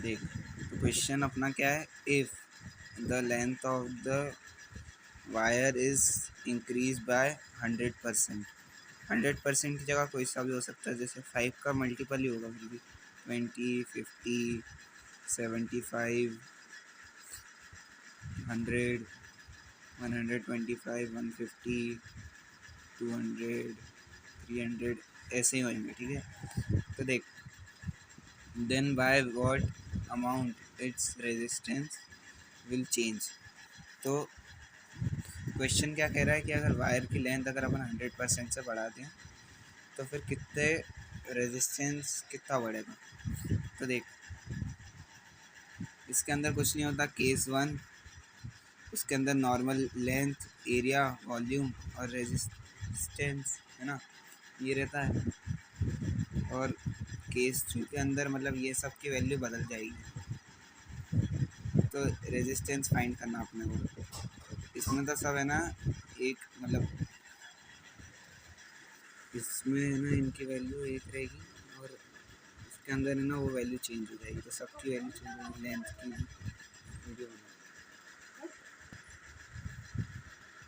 देख, तो क्वेश्चन अपना क्या है, if the length of the wire is increase by 100%। 100% की जगह कोई सा भी हो सकता है, जैसे 5 का मल्टीपल ही होगा फिर भी, 20, 50, 75, 100, 125, 150, 200, 300, ऐसे ही होंगे। ठीक है, तो देख, then by what amount its resistance will change. तो क्वेश्चन क्या कह रहा है कि अगर वायर की लेंथ अगर अपन 100% से बढ़ा दें तो फिर कितने रेजिस्टेंस कितना बढ़ेगा। तो देख, इसके अंदर कुछ नहीं होता, केस 1 उसके अंदर नॉर्मल लेंथ, एरिया, वॉल्यूम और रेजिस्टेंस है ना, ये रहता है। और केस 2 के अंदर मतलब ये सब की वैल्यू बदल जाएगी, तो रेजिस्टेंस फाइंड करना अपने को। इसमें तो सब है ना, एक मतलब इसमें है ना इनकी वैल्यू एक रहेगी और इसके अंदर है ना वो वैल्यू चेंज हो जाएगी, तो सबकी वैल्यू चेंज होगी, लेंथ की वीडियो बना।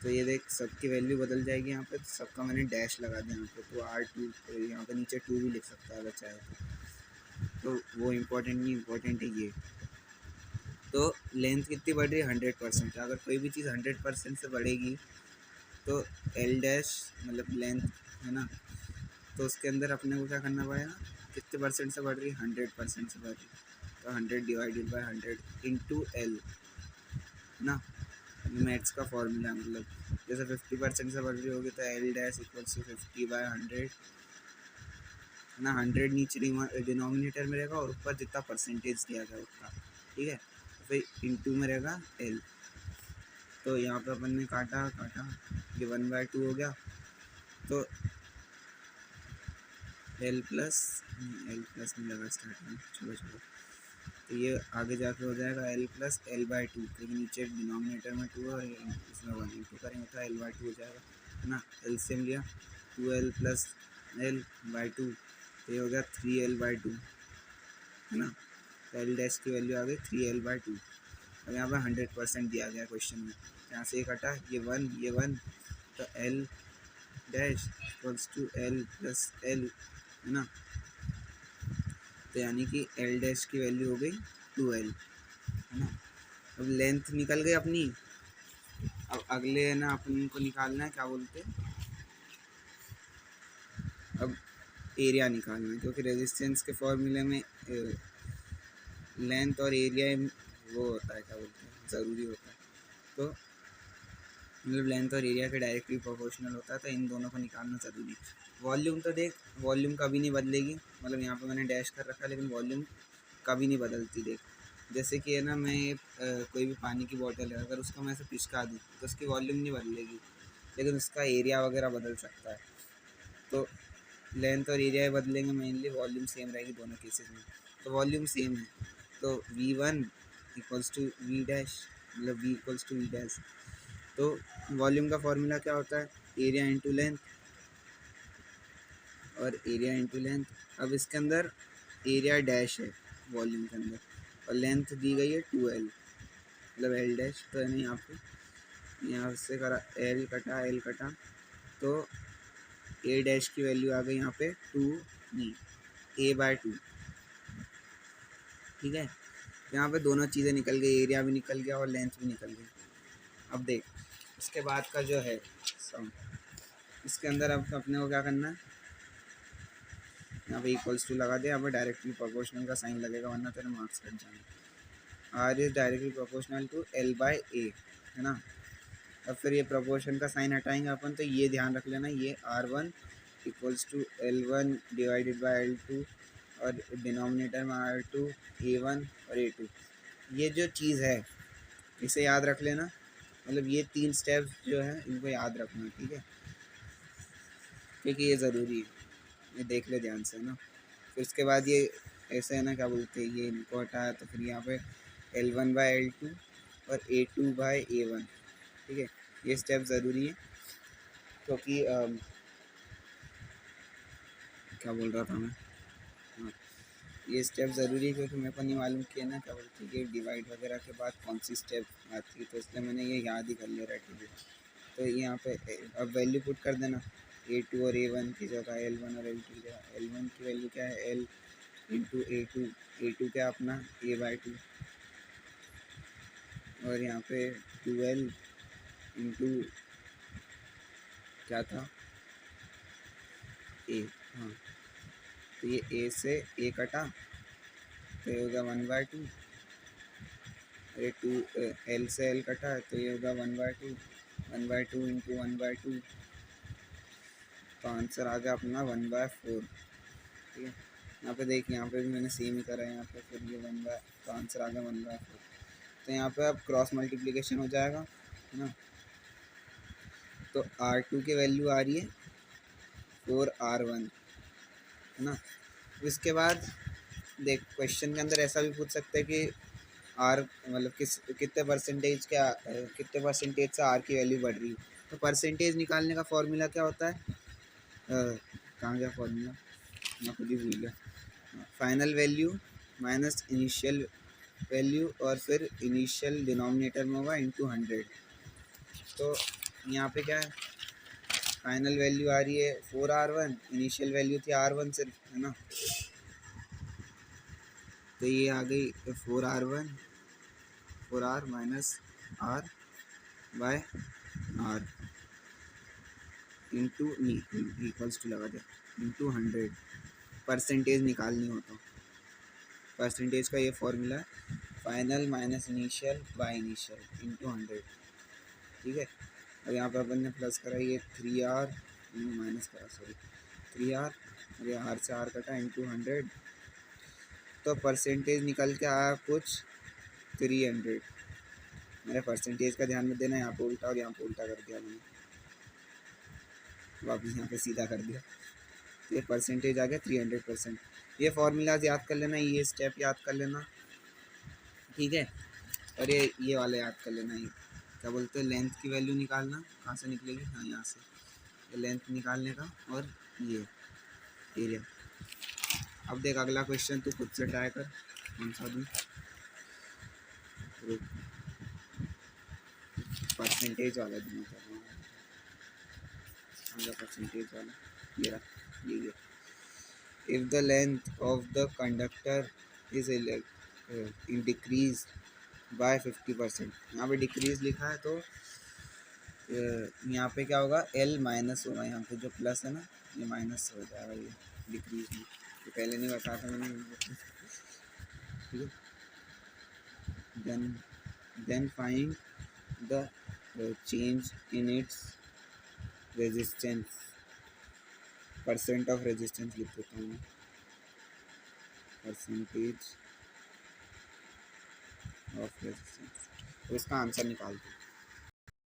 तो ये देख, सबकी वैल्यू बदल जाएगी यहाँ पे, तो सबका मैंने डैश लगा दिया यहाँ पे, तो R2 यहाँ पे नीचे 2 भी लिख सकता है अगर चाहे तो वो इम्पोर्टेंट नहीं, इम्पोर्टेंट है ये। तो लेंथ कितनी बढ़ रही है, 100%। अगर कोई भी चीज़ 100% से बढ़ेगी तो L डैश मतलब लेंथ है ना, तो उसके अंदर अपने को क्या करना पड़ेगा, कितने परसेंट से बढ़ रही है, 100% से बढ़ रही है, तो 100 डिवाइडेड बाई 100 इंटू L है ना। मैथ्स का फॉर्मूला मतलब जैसे 50% से बढ़ रही होगी तो L डैश इक्वल्स टू 50/100 है ना। 100 नीचे डिनोमिनेटर में रहेगा और ऊपर जितना परसेंटेज दिया गया उतना, ठीक है। तो फिर इंटू में रहेगा L। तो यहाँ पे अपन ने काटा, ये 1/2 हो गया, तो L प्लस नहीं लगा स्टार्ट में, चलो तो ये आगे जाके हो जाएगा L+L/2, क्योंकि नीचे डिनोमिनेटर में 2 है और इसमें 1 इंटू करेंगे तो L/2 हो जाएगा है ना। एलसीएम लिया, 2L + L/2, तो ये हो गया 3L/2 है ना। तो L डैश की वैल्यू आ गई 3L/2। अब यहाँ पर 100% दिया गया क्वेश्चन में, यहाँ से ये कटा, ये 1 तो L dash equals to L + L है ना। तो यानी कि L डैश की वैल्यू हो गई 2L है ना। अब लेंथ निकल गई अपनी, अब अगले है ना अपन को निकालना है, क्या बोलते हैं, अब एरिया निकालना है, क्योंकि रेजिस्टेंस के फॉर्मूले में लेंथ और एरिया वो होता है, क्या बोलते हैं, ज़रूरी होता है। तो मतलब लेंथ और एरिया के डायरेक्टली प्रोपोर्शनल होता है, तो इन दोनों को निकालना ज़रूरी है। वॉल्यूम तो देख, वॉल्यूम कभी नहीं बदलेगी, मतलब यहाँ पे मैंने डैश कर रखा है, लेकिन वॉल्यूम कभी नहीं बदलती। देख, जैसे कि है ना, मैं कोई भी पानी की बोतल है, अगर उसको मैं ऐसे पिचका दूँ तो उसकी वॉल्यूम नहीं बदलेगी, लेकिन उसका एरिया वगैरह बदल सकता है। तो लेंथ और एरिया बदलेंगे, मेनली वॉल्यूम सेम रहेगी दोनों केसेस में। तो वॉल्यूम सेम है, तो V1 equals to V dash, मतलब V equals to V dash. तो वॉल्यूम का फॉर्मूला क्या होता है, एरिया इंटू लेंथ, और एरिया इंटू लेंथ। अब इसके अंदर एरिया डैश है वॉल्यूम के अंदर, और लेंथ दी गई है 2L, मतलब L डैश, तो है ना यहाँ से करा, L कटा, तो A डैश की वैल्यू आ गई यहाँ पे 2 नहीं A/2, ठीक है। यहाँ पे दोनों चीज़ें निकल गई, एरिया भी निकल गया और लेंथ भी निकल गई। अब देख, इसके बाद का जो है सम, इसके अंदर अब अपने को क्या करना है, यहाँ पे इक्वल्स टू लगा दिया, यहाँ पे डायरेक्टली प्रोपोर्शनल का साइन लगेगा, वरना तेरे मार्क्स कट जाएंगे। R is directly proportional to L/A है ना। अब फिर ये प्रोपोर्शन का साइन हटाएंगे अपन, तो ये ध्यान रख लेना, ये R1 equals to L1 divided by L2, और डिनोमिनेटर में R2, A1 और A2। ये जो चीज़ है इसे याद रख लेना, मतलब ये 3 स्टेप्स जो है इनको याद रखना, ठीक है, क्योंकि ये ज़रूरी है, ये देख ले ध्यान से, है ना। फिर उसके बाद ये ऐसे है ना, क्या बोलते हैं, ये इनको हटाया तो फिर यहाँ पे L1/L2 और A2/A1, ठीक है। ये स्टेप ज़रूरी है, क्योंकि क्या बोल रहा था मैं, हाँ, ये स्टेप ज़रूरी है क्योंकि मेरे को नहीं मालूम किया ना क्या बोलते हैं कि डिवाइड वगैरह के बाद कौन सी स्टेप आती है, तो इसलिए मैंने ये याद ही कर लिया रट लिया। तो यहाँ पे अब वैल्यू पुट कर देना, A2 और A1 की जगह L1 और L2 की जगह। L1 की वैल्यू क्या है, L इंटू A2, A2 क्या अपना A/2, और यहाँ पे 2L इंटू क्या था A। हाँ, तो ये A से A कटा तो ये होगा 1/2, ये 2 L से L कटा है तो ये होगा 1/2, 1/2 इंटू 1/2, तो आंसर आ गया अपना 1/4। ठीक है, यहाँ पे देखिए, यहाँ पे भी मैंने सेम ही करा है, यहाँ पे फिर ये 1/, तो आंसर आ गया 1/4। तो यहाँ पे अब क्रॉस मल्टीप्लिकेशन हो जाएगा, है ना। तो R2 की वैल्यू आ रही है 4R1, है ना। इसके बाद देख, क्वेश्चन के अंदर ऐसा भी पूछ सकते हैं कि आर मतलब कितने परसेंटेज से आर की वैल्यू बढ़ रही है। तो परसेंटेज निकालने का फॉर्मूला क्या होता है, कहाँ गया फॉर्मूला, मैं खुद ही भूल गया। Final value minus initial value, और फिर इनिशियल डिनोमिनेटर में होगा इंटू 100। तो यहाँ पे क्या है, फाइनल वैल्यू आ रही है 4R1, इनिशियल वैल्यू थी R1 सिर्फ, है ना। तो ये आ गई 4R1, 4R minus R by R into equals to लगा दे इंटू 100। परसेंटेज निकालनी हो तो परसेंटेज का ये फॉर्मूला है, final minus initial by initial into 100। ठीक है, और यहाँ पर अपन ने प्लस करा, ये 3R माइनस करा, सॉरी 3R, और ये R से R कटा इंटू 100। तो परसेंटेज निकल के आया कुछ 300। मेरे परसेंटेज का ध्यान में देना, यहाँ पे उल्टा और यहाँ पे उल्टा कर दिया मैंने, वापस यहाँ पे सीधा कर दिया। तो ये परसेंटेज आ गया 300%। ये फार्मूलाज याद कर लेना, ये स्टेप याद कर लेना, ठीक है। और ये वाला याद कर लेना, ये क्या बोलते हैं, लेंथ की वैल्यू निकालना, कहाँ से निकलेगी, हाँ यहाँ से, ये लेंथ निकालने का, और ये एरिया। अब देख अगला क्वेश्चन तू खुद से ट्राई कर, कौन सा दूँ, परसेंटेज वाला दूँ कर रहा हूँ, परसेंटेज वाला, ये रहा, ये if the length of the conductor is decrease by 50%। यहाँ पे डिक्रीज लिखा है, तो यहाँ पे क्या होगा, L माइनस होगा, यहाँ पे जो प्लस है ना ये माइनस हो जाएगा, ये डिक्रीज में, तो पहले नहीं बताया था मैंने। ठीक है, then find the change in its resistance, percent of resistance लिख देता हूँ, परसेंटेज ऑफ रेजिस्टेंस, तो इसका आंसर निकाल दो।